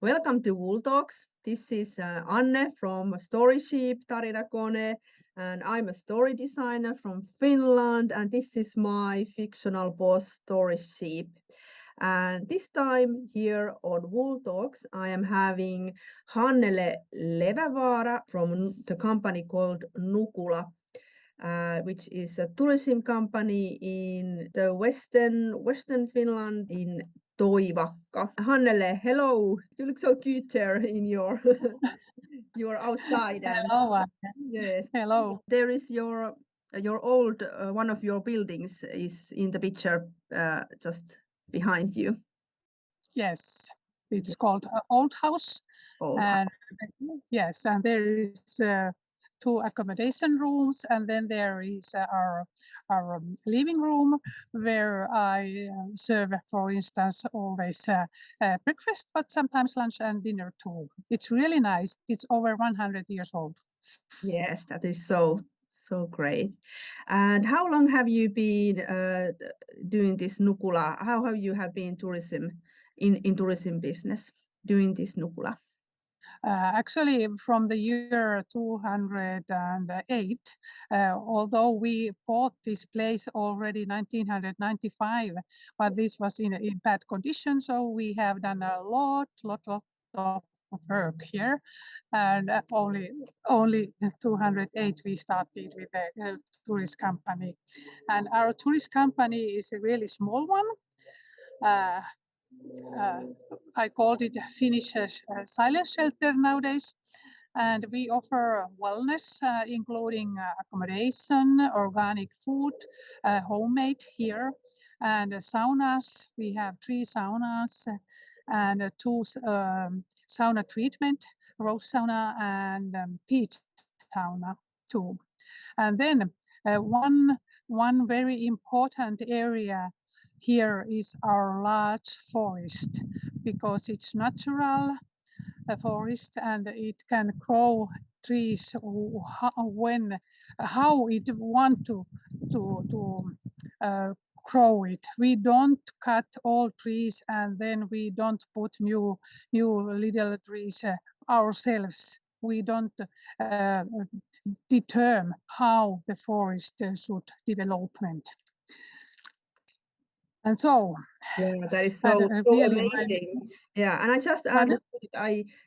Welcome to WoolTalks. This is Anne from Storyship, and I'm a story designer from Finland, and this is my fictional boss, Storyship. And this time here on WoolTalks, I am having Hannele Levävaara from the company called Nukula, which is a tourism company in the Western Finland in Toivakka. Hannele, hello. You look so cute there in your you're outside and Hello. yes. Hello. There is your old one of your buildings is in the picture just behind you. Yes, it's called Old House. Old And yes, and there is two accommodation rooms, and then there is our living room where I serve, for instance, always breakfast, but sometimes lunch and dinner too. It's really nice. It's over 100 years old. Yes, that is so great. And how long have you been doing this Nukula? How have you been tourism in tourism business doing this Nukula? Actually, from the year 208, although we bought this place already 1995, but this was in bad condition, so we have done a lot of work here, and only 208 we started with a tourist company, and our tourist company is a really small one. I called it Finnish silent shelter nowadays. And we offer wellness, including accommodation, organic food, homemade here, and saunas. We have 3 saunas and 2 sauna treatment, rose sauna and peach sauna too. And then one very important area here is our large forest, because it's natural forest and it can grow trees how it want to grow it. We don't cut all trees and then we don't put new little trees ourselves. We don't determine how the forest should development. And so, Yeah, that is and so really amazing. Yeah, and I just understood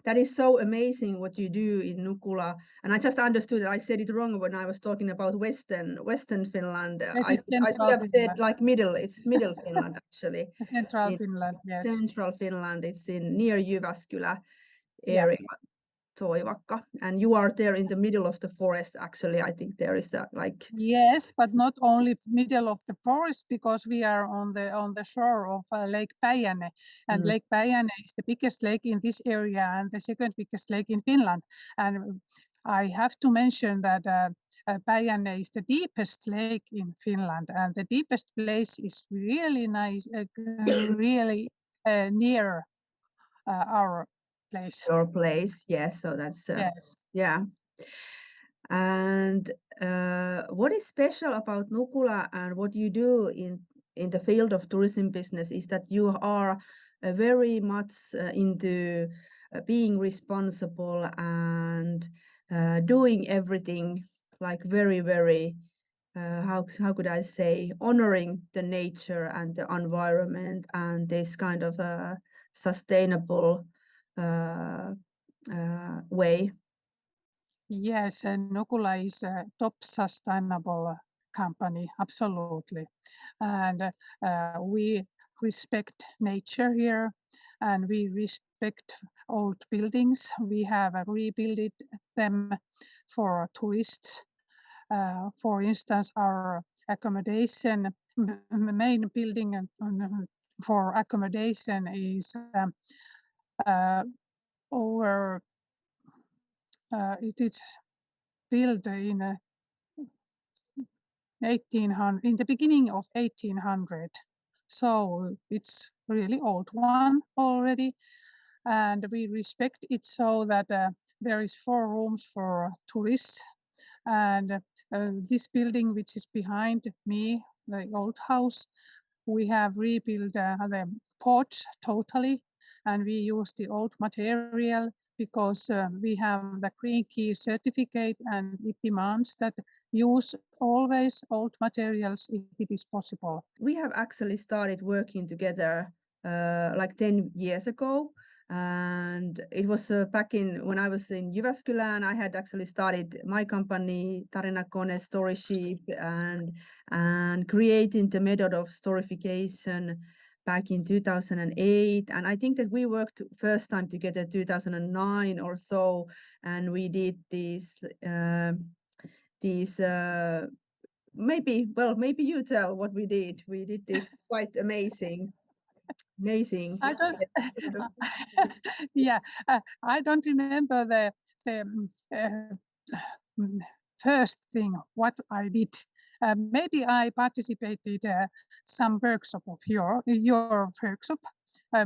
that is so amazing what you do in Nukula. And I just understood I said it wrong when I was talking about Western Finland. this I is should central have said Finland. like middle. It's middle Finland actually. Central In Finland, yes. Central Finland. It's in near Jyväskylä Yeah. area. Toivakka, and you are there in the middle of the forest. Actually, I think there is a like Yes, but not only middle of the forest, because we are on the shore of Lake Päijänne, and Lake Päijänne is the biggest lake in this area and the second biggest lake in Finland. And I have to mention that Päijänne is the deepest lake in Finland, and the deepest place is really nice, really near our place. your place. Yes, so that's Yes. yeah. And what is special about Nukula and what you do in the field of tourism business is that you are very much into being responsible and doing everything like very how could I say, honoring the nature and the environment and this kind of sustainable way. Yes, Nukula is a top sustainable company, absolutely. And we respect nature here, and we respect old buildings. We have rebuilt them for tourists. For instance, our accommodation, main building for accommodation is over, it is built in 1800, in the beginning of 1800. So it's really old one already, and we respect it so that there is 4 rooms for tourists, and this building which is behind me, the old house, we have rebuilt the porch totally, and we use the old material because we have the Green Key certificate, and it demands that use always old materials if it is possible. We have actually started working together like 10 years ago. And it was back in when I was in Jyväskylä, and I had actually started my company, Tarina Kone Story Sheep, and creating the method of storification back in 2008. And I think that we worked first time together 2009 or so, and we did these maybe you tell what we did. We did this quite amazing. I don't, Kind of yeah, I don't remember the mm, first thing what I did. Maybe I participated some workshop of your workshop.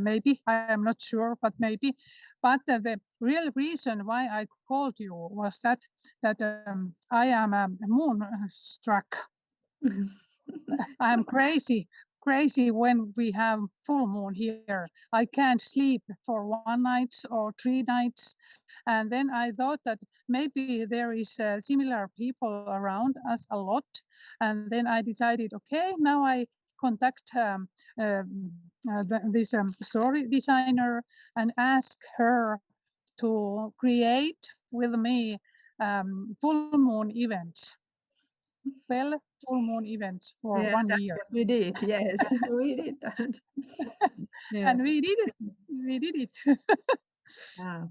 Maybe I am not sure, but maybe. But the real reason why I called you was that I am moonstruck. I'm crazy when we have full moon here. I can't sleep for 1 night or 3 nights. And then I thought that maybe there is similar people around us a lot. And then I decided, okay, now I contact this story designer and ask her to create with me full moon events. Well, full moon events for yeah, 1 year. that's what we did. Yes, we did that. Yeah. And we did it. We did it. Yeah.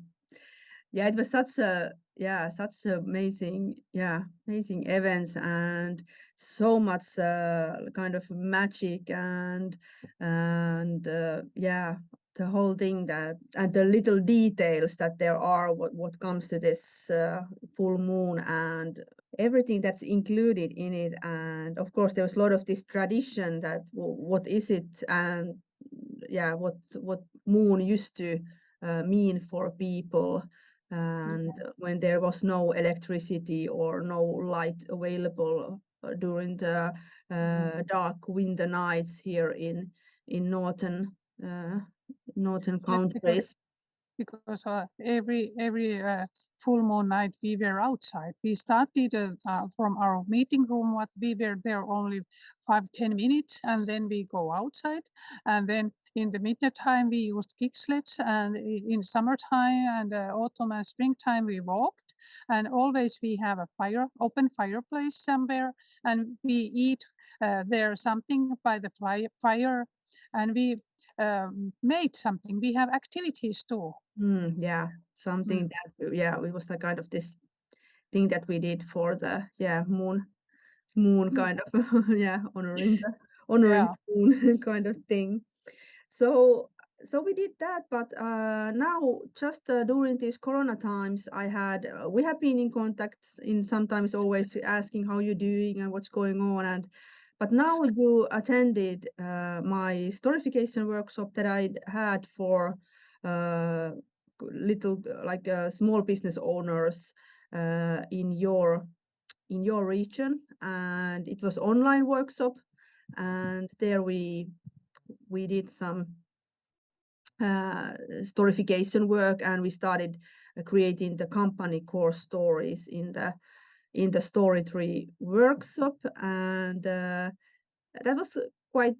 Yeah, it was such amazing events, and so much kind of magic, and yeah, the whole thing, that and the little details that there are what comes to this full moon and everything that's included in it. And of course there was a lot of this tradition that what is it, and yeah, what moon used to mean for people, and when there was no electricity or no light available during the dark winter nights here in northern Yes, countries. because every full moon night we were outside. We started from our meeting room. What we were there only 5-10 minutes, and then we go outside. And then in the winter time we used kick sleds, and in summertime and autumn and springtime we walked. And always we have a open fireplace somewhere, and we eat there something by the fire, and we made something. We have activities too. Yeah, something that it was the kind of this thing that we did for the moon kind of honoring Yeah. the moon kind of thing. So we did that, but now just during these corona times, we have been in contact, in sometimes always asking how you're doing and what's going on. And but now you attended my storification workshop that I had for uh, little like small business owners in your region, and it was online workshop, and there we did some storification work, and we started creating the company core stories in the story tree workshop. And that was quite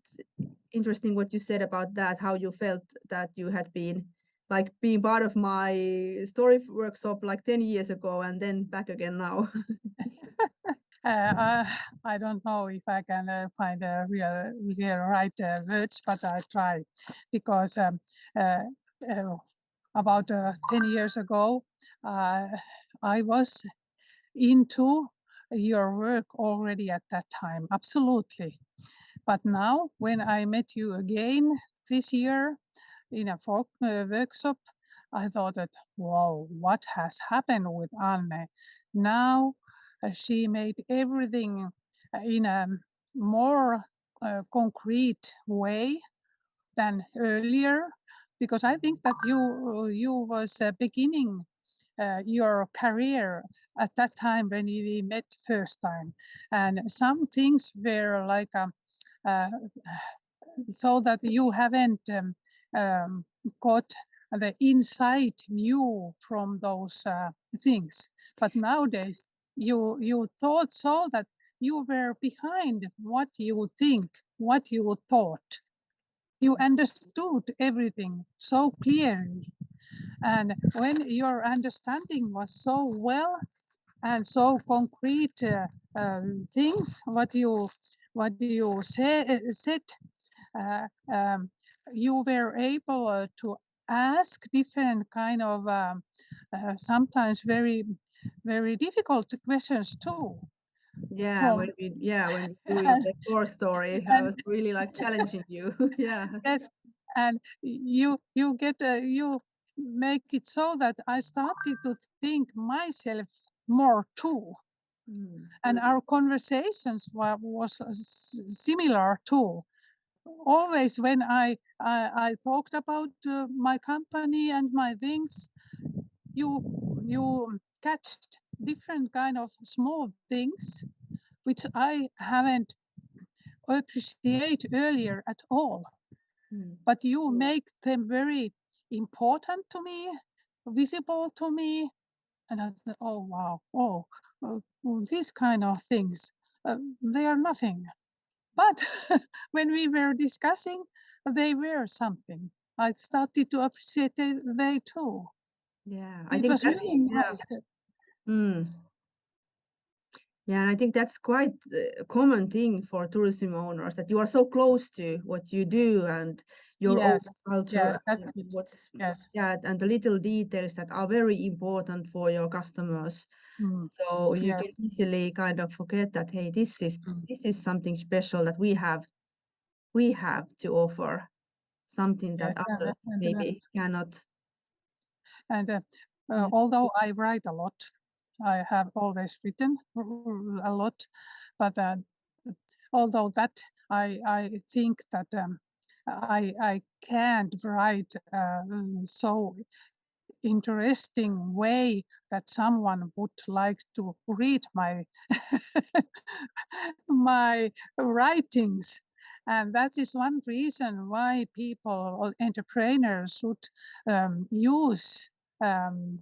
interesting what you said about that, how you felt that you had been like being part of my story workshop like 10 years ago and then back again now. I don't know if I can find a real right words, but I try, because uh, about 10 years ago, I was into your work already at that time, absolutely. But now, when I met you again this year in a folk workshop, I thought that, wow, what has happened with Anne? Now she made everything in a more concrete way than earlier, because I think that you was beginning your career at that time when we met first time, and some things were like uh, so that you haven't got the inside view from those things. But nowadays, you thought so that you were behind what you think, what you thought. You understood everything so clearly. And when your understanding was so well and so concrete things, what you said, uh, um, you were able to ask different kind of sometimes very difficult questions too. Yeah, From when doing and, the core story, I and was really like challenging you. Yeah. yes, and you get you make it so that I started to think myself more too, Mm. and our conversations was similar too. Always when I talked about my company and my things, you catched different kind of small things which I haven't appreciate earlier at all. Mm. But you make them very important to me, visible to me, and I thought, oh wow, these kind of things, they are nothing. But when we were discussing, they were something. I started to appreciate they too. Yeah, I It think was that, really yeah. nice. Mm. Yeah, and I think that's quite a common thing for tourism owners, that you are so close to what you do and your own Yes, culture yes, and that's it. what's, Yes. yeah, and the little details that are very important for your customers. Mm. So you can Yes. easily kind of forget that, hey, this is something special that we have to offer, something that Yes. others maybe cannot. And Yeah. although I write a lot, I have always written a lot, but although that I think that I can't write so interesting way that someone would like to read my my writings. And that is one reason why people or entrepreneurs should use um,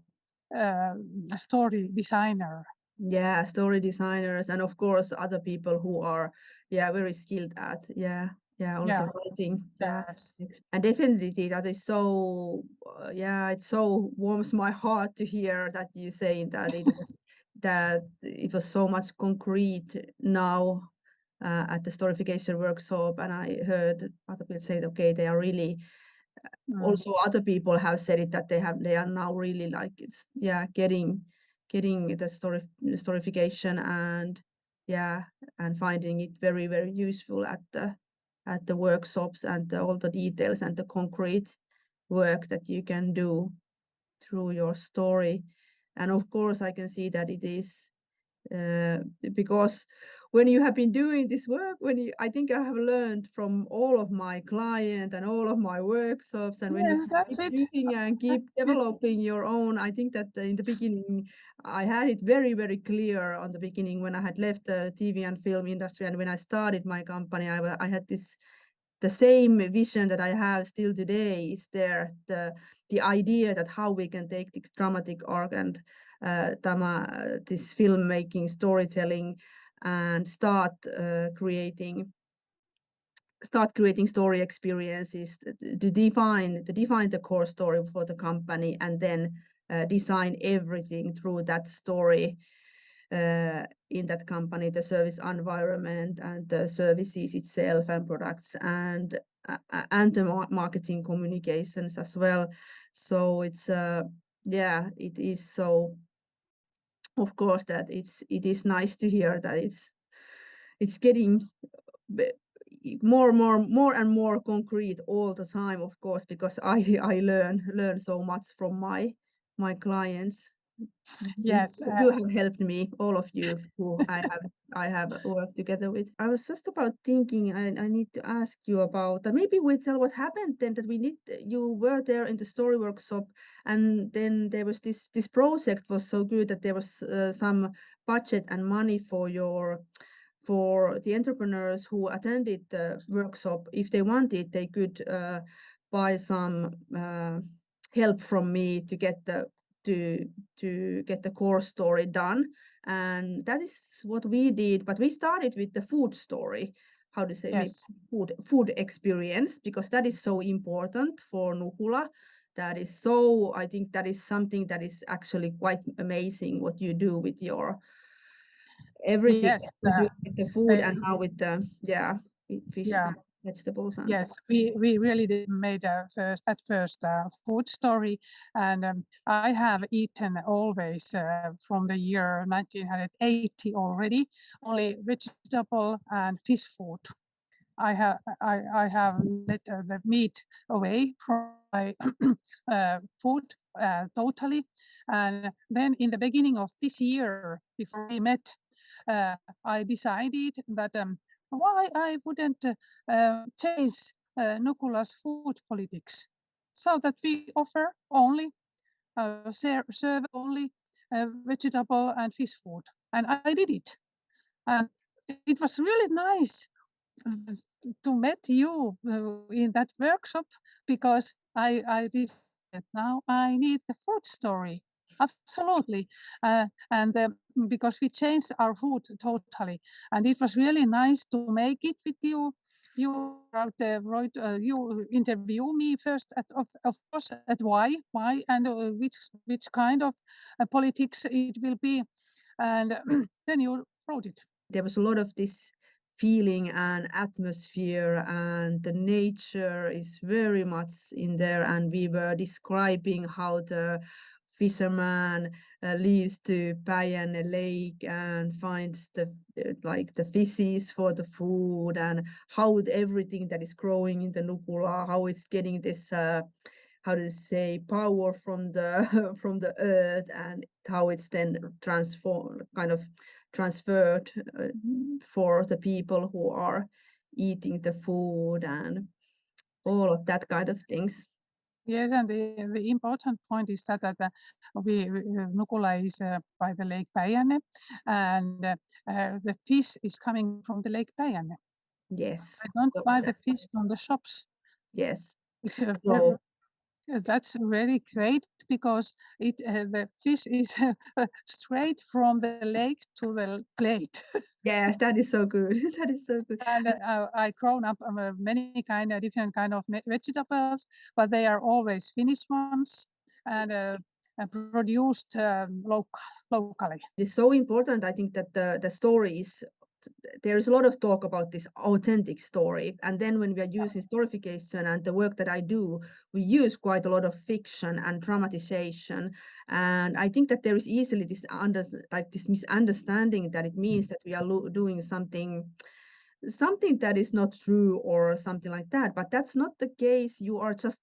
uh, a story designer. Yeah, story designers and of course other people who are, yeah, very skilled at, yeah, Yeah, also writing. Yeah. yes. And definitely that is so, yeah, it so warms my heart to hear that you saying that it was so much concrete now at the Storification workshop. And I heard other people say, okay, they are really, Mm. also other people have said it, that they are now really like, it's, yeah, getting the storification and, yeah, and finding it very, very useful at the workshops and all the details and the concrete work that you can do through your story. And of course I can see that it is because when you have been doing this work, I think I have learned from all of my clients and all of my workshops, and when you Yeah, that's keep it. doing and keep developing your own, I think that in the beginning, I had it very, very clear on the beginning when I had left the TV and film industry, and when I started my company, I had the same vision that I have still today is there, the idea that how we can take this dramatic arc and this filmmaking, storytelling, and start creating story experiences to define the core story for the company, and then design everything through that story in that company, the service environment and the services itself and products and the marketing communications as well. So it's yeah, it is so, of course, that it is nice to hear that it's getting more and more concrete all the time, of course, because I learn so much from my clients. Yes, You have helped me, all of you who I have worked together with. I was just about thinking, I need to ask you about maybe we tell what happened then, that you were there in the story workshop, and then there was this project was so good that there was some budget and money for the entrepreneurs who attended the workshop. If they wanted, they could by some help from me to get the core story done, and that is what we did. But we started with the food story, how to say, Yes. food experience, because that is so important for Nukula. I think that is something that is actually quite amazing what you do with your everything. Yes. You do with the food and uh, now with the fish yeah. and vegetables and Yes, we really did made at first a food story, and I have eaten always from the year 1980 already only vegetable and fish food. I have let the meat away from my food totally, and then in the beginning of this year, before we met, I decided that why I wouldn't change Nukula's food politics, so that we offer only serve only vegetable and fish food, and I did it, and it was really nice to meet you in that workshop, because I decided now I need the food story. Absolutely. And because we changed our food totally. And it was really nice to make it with you. You interview me first, of course, at why, and which kind of politics it will be. And then you wrote it. there was a lot of this feeling and atmosphere, and the nature is very much in there, and we were describing how the fisherman leaves to Päijänne Lake and finds the fishes for the food, and how everything that is growing in the Nukula, how it's getting this how to say, power from the from the earth, and how it's then transferred for the people who are eating the food and all of that kind of things. Yes, and the important point is that Nukula is by the Lake Päijänne, and the fish is coming from the Lake Päijänne. Yes. I don't buy the fish from the shops. Yes. It's So that's really great, because the fish is straight from the lake to the plate. yes, that is so good. That is so good. And I grown up many different kind of vegetables, but they are always Finnish ones, and produced locally. It's so important, I think, that the stories, there is a lot of talk about this authentic story. And then when we are using storification and the work that I do, we use quite a lot of fiction and dramatization. And I think that there is easily this this misunderstanding that it means that we are doing something that is not true or something like that. But that's not the case. You are just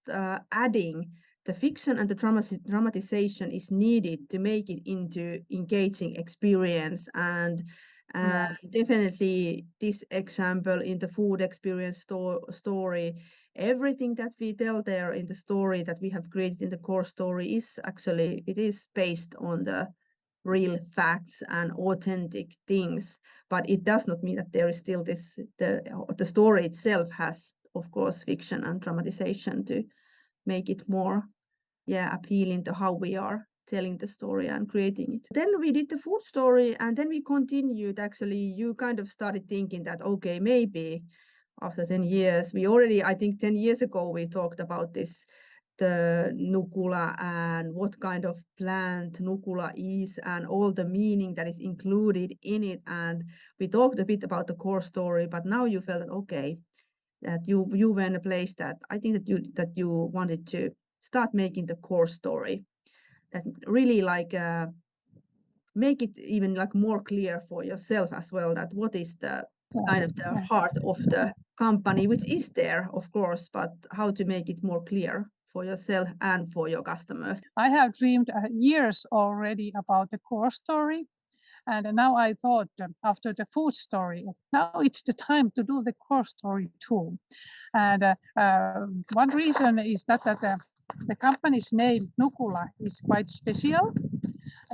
adding the fiction, and the dramatization is needed to make it into engaging experience. And definitely this example in the food experience story, everything that we tell there in the story that we have created in the core story is actually, it is based on the real facts and authentic things. But it does not mean that there is still this, the story itself has, of course, fiction and dramatization to make it more appealing to how we are telling the story and creating it. Then we did the food story, and then we continued. Actually, you kind of started thinking that, okay, maybe after 10 years, I think 10 years ago, we talked about this, the Nukula, and what kind of plant Nukula is, and all the meaning that is included in it. And we talked a bit about the core story, but now you felt that, okay, that you were in a place that I think that you wanted to start making the core story, that really make it even more clear for yourself as well, that what is the kind of the heart of the company, which is there, of course, but how to make it more clear for yourself and for your customers. I have dreamed years already about the core story. And now I thought, after the food story, now it's the time to do the core story too. And one reason is that the company's name, Nukula, is quite special.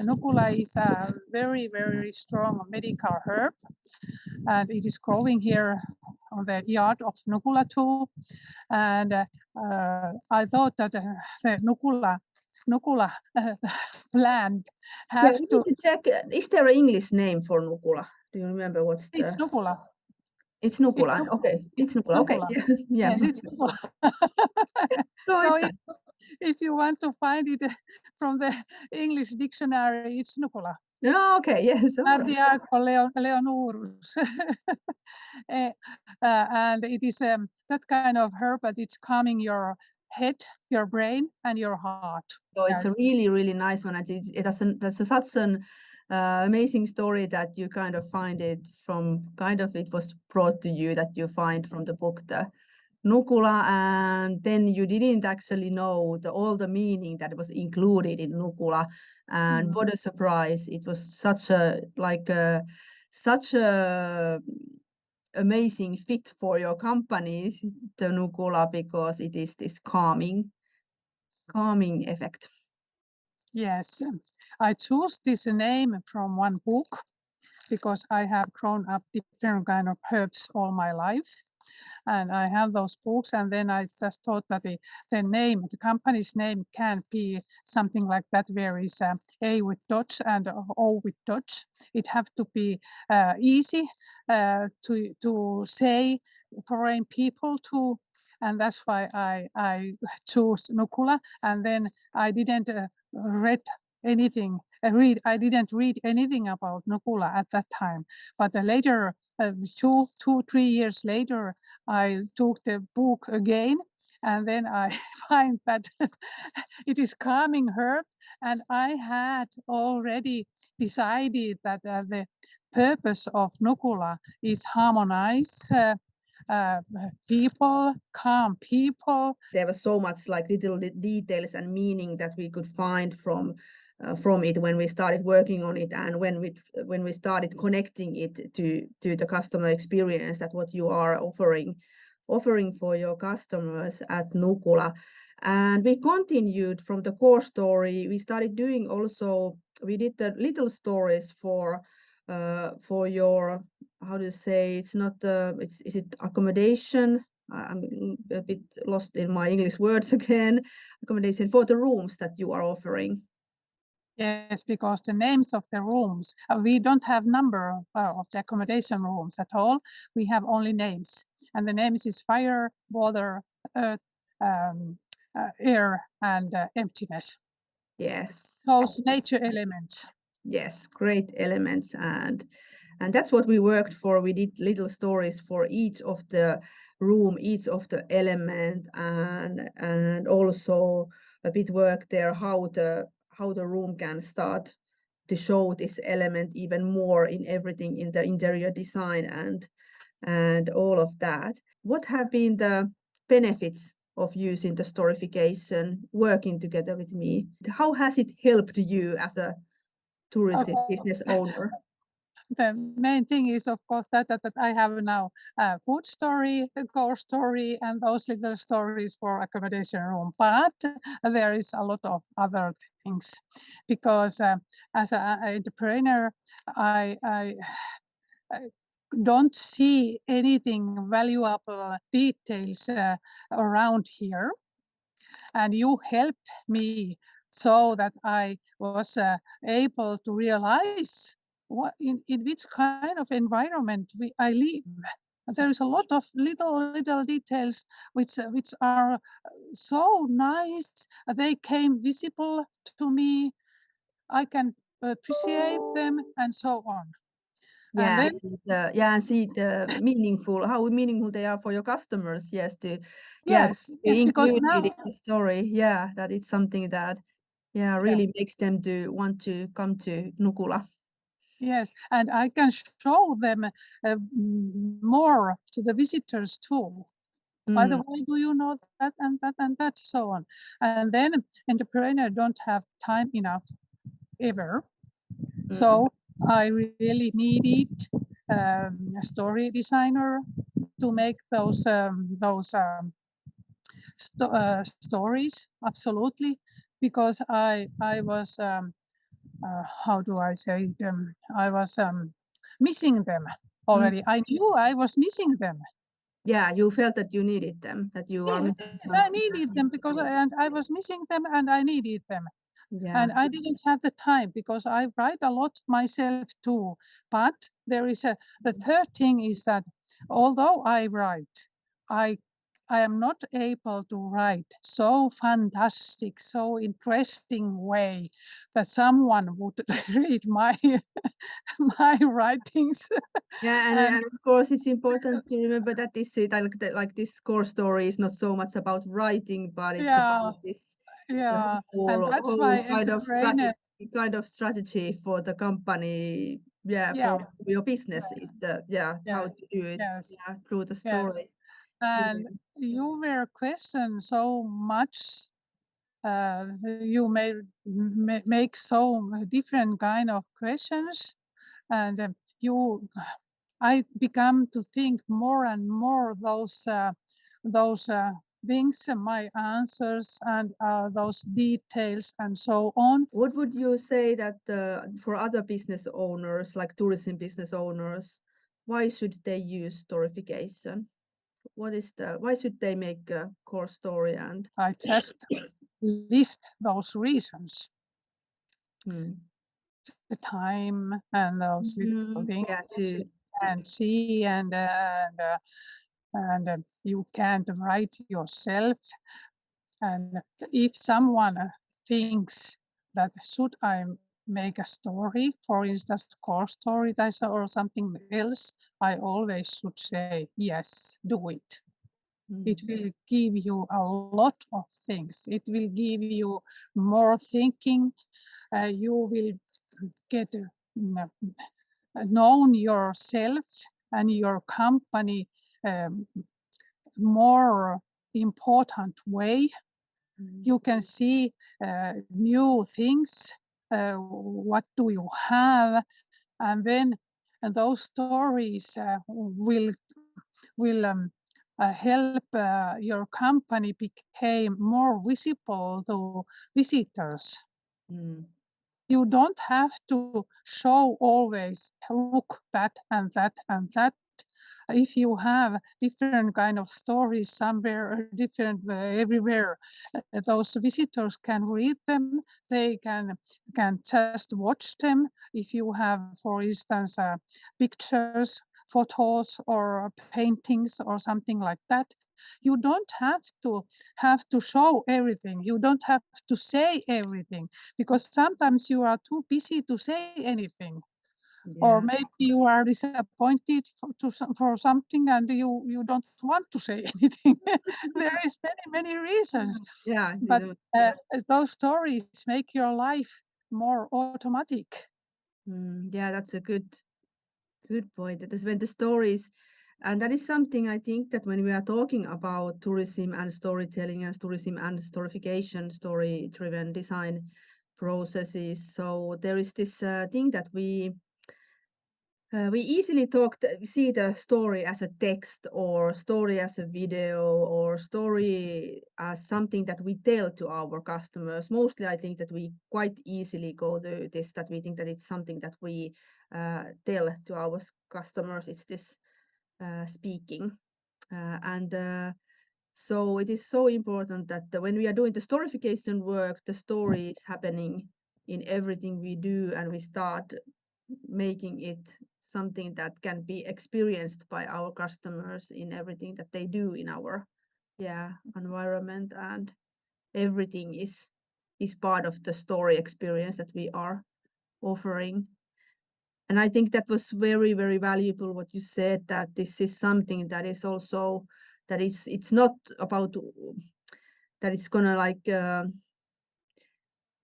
Nukula is a very, very strong medical herb, and it is growing here on the yard of Nukula too. And I thought that the Nukula plan Yeah, have we to. need to check. Is there an English name for Nukula? Do you remember what's It's the? Nukula. It's It's Nukula. Nukula. Okay, it's Nukula. Okay, Nukula. yeah. Yes, it's Nukula. So So it's if you want to find it from the English dictionary, it's Nukula. okay. Yes, of course. Santiago Leonorus. And it is that kind of herb, but it's calming your head, your brain, and your heart. So it's a Yes. really, really nice one. And that's such an amazing story that you kind of find it from it was brought to you that you find from the book, the Nukula, and then you didn't actually know all the meaning that was included in Nukula. And what a surprise. It was such a amazing fit for your company, the Nukula, because it is this calming effect. Yes, I chose this name from one book because I have grown up different kind of herbs all my life. And I have those books, and then I just thought that the company's name can be something like that, where is A with dots and O with dots. It have to be easy to say foreign people to, and that's why I chose Nukula. And then I didn't read anything. I didn't read anything about Nukula at that time, but later, 3 years later, I took the book again, and then I find that it is calming herb, and I had already decided that the purpose of Nukula is harmonize people, calm people. There was so much little details and meaning that we could find from it when we started working on it, and when we started connecting it to the customer experience, that what you are offering for your customers at Nukula. And we continued from the core story. We started doing also, we did the little stories for your, how to say, it's not is it accommodation? I'm a bit lost in my English words again. Accommodation for the rooms that you are offering. Yes, because the names of the rooms, we don't have number of the accommodation rooms at all. We have only names, and the names is fire, water, earth, air, and emptiness. Yes. Those nature elements. Yes, great elements, and that's what we worked for. We did little stories for each of the room, each of the element, and also a bit work there how the room can start to show this element even more in everything, in the interior design and all of that. What have been the benefits of using the Storification, working together with me? How has it helped you as a tourism business owner? The main thing is, of course, that I have now a food story, a core story, and those little stories for accommodation room. But there is a lot of other things, because as an entrepreneur, I don't see anything valuable details around here, and you helped me so that I was able to realize in which kind of environment I live. There is a lot of little details which are so nice. They came visible to me. I can appreciate them, and so on. And Yeah, then, and see the how meaningful they are for your customers. Yes, to yes, because include it now, in the story. Yeah, that it's something that really makes them to want to come to Nukula. yes, and I can show them more to the visitors too. By the way, do you know that and that and that, so on. And then entrepreneur don't have time enough ever. So I really needed a story designer to make those stories, absolutely, because I was how do I say it? I was missing them already. I knew I was missing them. Yeah, you felt that you needed them, that you are missing Yes, I something. needed them because I was missing them and I needed them. Yeah. And I didn't have the time because I write a lot myself too. But there is the third thing is that although I write, I I am not able to write so fantastic, so interesting way that someone would read my writings. Yeah, and, And and of course it's important to remember that this is like this core story is not so much about writing, but it's yeah, about this yeah, and that's whole why entrepreneur. kind of strategy for the company. Yeah, Yeah, for your business. yes, How yeah, to do it. yes, Yeah, through the yes. story. And Yeah. you were questioned so much. You may make so different kind of questions, and I become to think more and more those things, my answers, and those details, and so on. What would you say that for other business owners, like tourism business owners, why should they use storification? Why should they make a core story and I just list those reasons, mm, the time, and those little things yeah, you to can see, and you can't write yourself. And if someone thinks that should I make a story, for instance, core story or something else, I always should say, yes, do it. It will give you a lot of things. It will give you more thinking. You will get known yourself and your company um, more important way. You can see new things. What do you have? And then those stories will help your company become more visible to visitors. mm, You don't have to show always look that and that and that. If you have different kind of stories somewhere, different everywhere, those visitors can read them. They can just watch them. If you have, for instance, pictures, photos, or paintings, or something like that, you don't have to show everything. You don't have to say everything because sometimes you are too busy to say anything, or yeah, maybe you are disappointed for something and you don't want to say anything. There is many reasons, yeah, but those stories make your life more automatic. yeah, that's a good point. That is when the stories, and that is something I think that when we are talking about tourism and storytelling and tourism and storification, story-driven design processes. So there is this thing that we easily see the story as a text or story as a video or story as something that we tell to our customers. Mostly, I think that we quite easily go to this, that we think that it's something that we tell to our customers. It's this speaking. And so it is so important that when we are doing the storification work, the story is happening in everything we do, and we start making it something that can be experienced by our customers in everything that they do in our environment, and everything is part of the story experience that we are offering. And I think that was very valuable what you said, that this is something that is also that it's not about that it's gonna like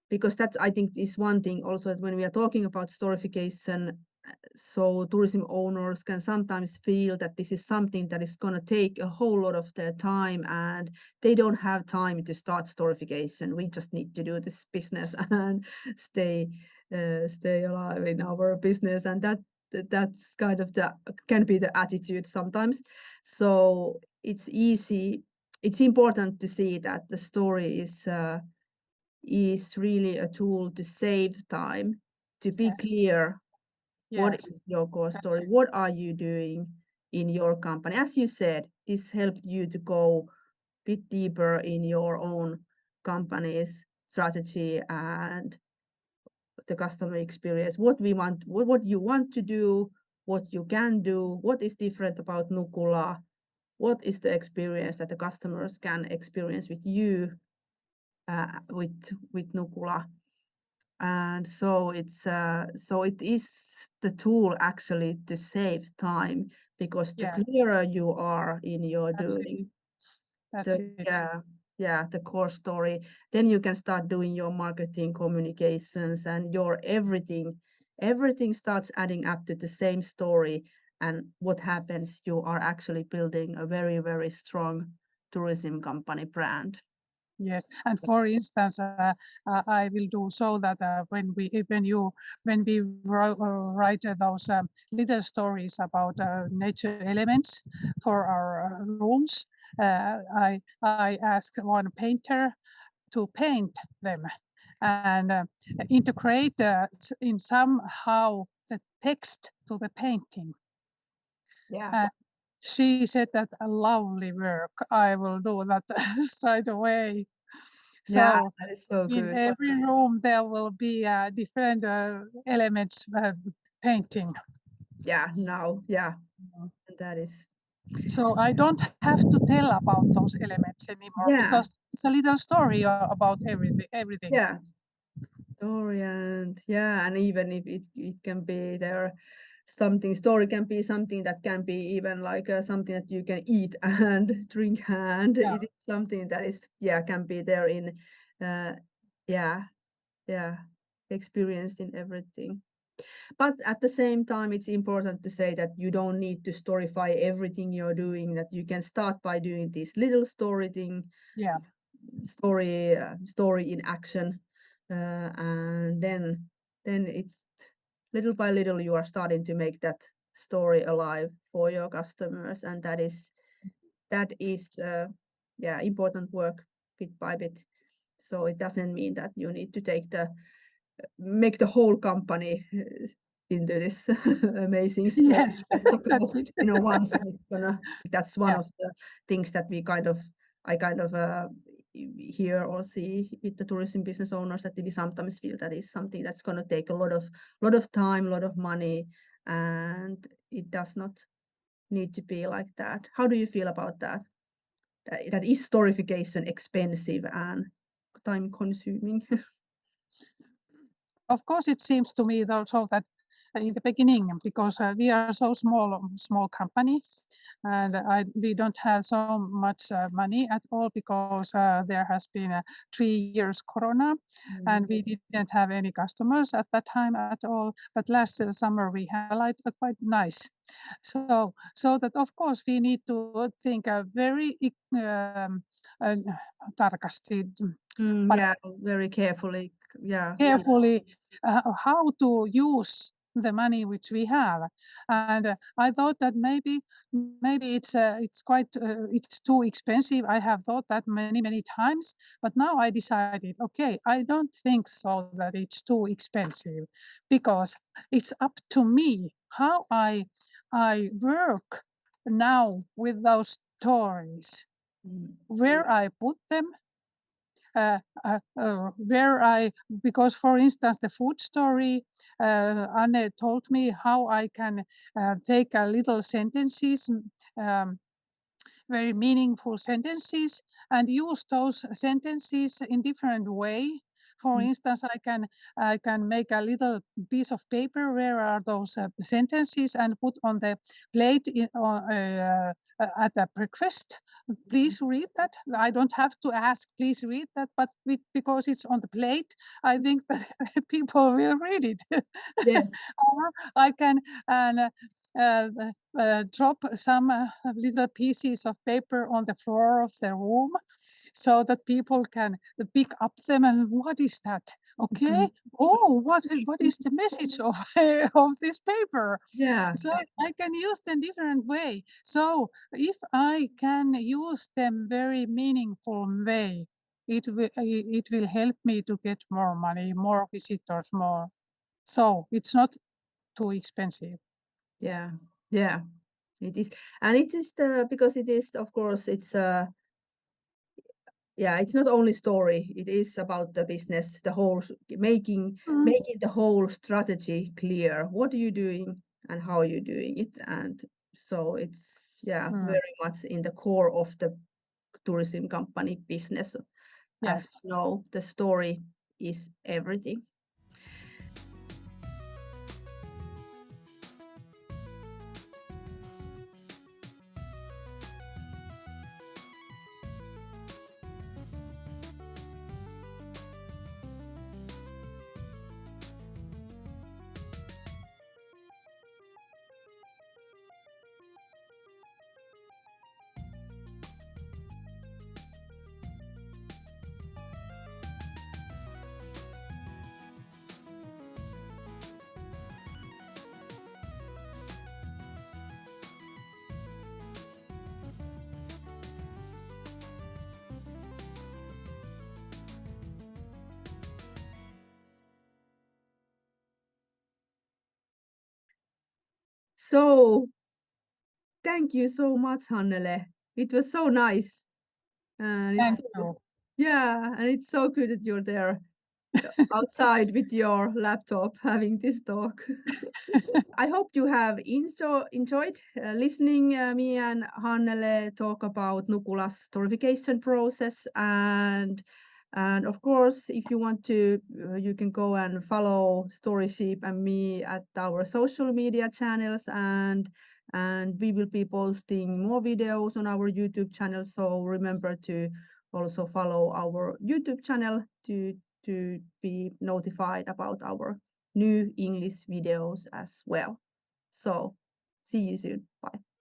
because that's I think is one thing also that when we are talking about storification, so tourism owners can sometimes feel that this is something that is going to take a whole lot of their time, and they don't have time to start storification. We just need to do this business and stay alive in our business, and that's kind of the can be the attitude sometimes. So it's important to see that the story is really a tool to save time, to be Yes, clear what yes, is your core yes, story, what are you doing, in your company? As you said, this helped you to go a bit deeper in your own company's strategy and the customer experience, what you want to do, what you can do, what is different about Nukula, what is the experience that the customers can experience with you, with Nukula. And so it is the tool actually to save time, because the Yeah, clearer you are in your that's it. doing That's the it. the core story, then you can start doing your marketing communications and your everything starts adding up to the same story. And what happens, you are actually building a very, very strong tourism company brand. Yes, and for instance, I will do so that when we write those little stories about nature elements for our rooms, I ask one painter to paint them and integrate in somehow the text to the painting. Yeah. Uh, she said that a lovely work. I will do that straight away. Yeah, So that is so in good. every room there will be different elements painting. Yeah, now, yeah, that is, So I don't have to tell about those elements anymore yeah, because it's a little story about everything. yeah. Story, and yeah, and even if it can be there, something story can be something that can be even like something that you can eat and drink, and Yeah. it is something that is, yeah, can be there in uh yeah, yeah, experienced in everything. But at the same time, it's important to say that you don't need to storify everything you're doing, that you can start by doing this little story thing, Yeah. story in action, and then it's little by little you are starting to make that story alive for your customers, and that is yeah, important work bit by bit. So it doesn't mean that you need to make the whole company into this amazing story Yes, spectacle, that's it. once, and it's gonna, that's one Yeah. of the things that I kind of hear or see with the tourism business owners, that we sometimes feel that is something that's gonna take a lot of time, a lot of money, and it does not need to be like that. How do you feel about that? That is storification expensive and time consuming? Of course, it seems to me also that in the beginning, because we are so small company, and we don't have so much money at all because there has been 3 years corona, and we didn't have any customers at that time at all. But last summer we had like quite nice. So that of course we need to think very uh, tarkasti, Yeah, very carefully. Yeah. carefully how to use the money which we have. And I thought that maybe it's quite it's too expensive. I have thought that many times, but now I decided, okay, I don't think so that it's too expensive, because it's up to me how I work now with those stories, Mm. where I put them, where because for instance, the food story, Anne told me how I can take a little sentences, um, very meaningful sentences, and use those sentences in different way. For Mm. instance, I can make a little piece of paper where are those sentences and put on the plate at the breakfast. Please read that. I don't have to ask, please read that, but because it's on the plate, I think that people will read it. Yes. Or I can uh, drop some little pieces of paper on the floor of the room so that people can pick up them and what is that? Okay. Oh, what is the message of, of this paper? Yeah. So I can use them different way. So if I can use them very meaningful way, it will help me to get more money, more visitors, more. So it's not too expensive. Yeah. Yeah. It is, and it is because it is, of course, it's yeah, it's not only story. It is about the business, the whole making the whole strategy clear. What are you doing and how are you doing it? And so it's very much in the core of the tourism company business. As Yes. you know, the story is everything. So thank you so much, Hannele. It was so nice. And Thank it's you. yeah, and it's so good that you're there outside with your laptop having this talk. I hope you have enjoyed listening me and Hannele talk about Nukula's storification process. And of course, if you want to, you can go and follow Storysheep and me at our social media channels, and we will be posting more videos on our YouTube channel. So remember to also follow our YouTube channel to be notified about our new English videos as well. So see you soon. Bye.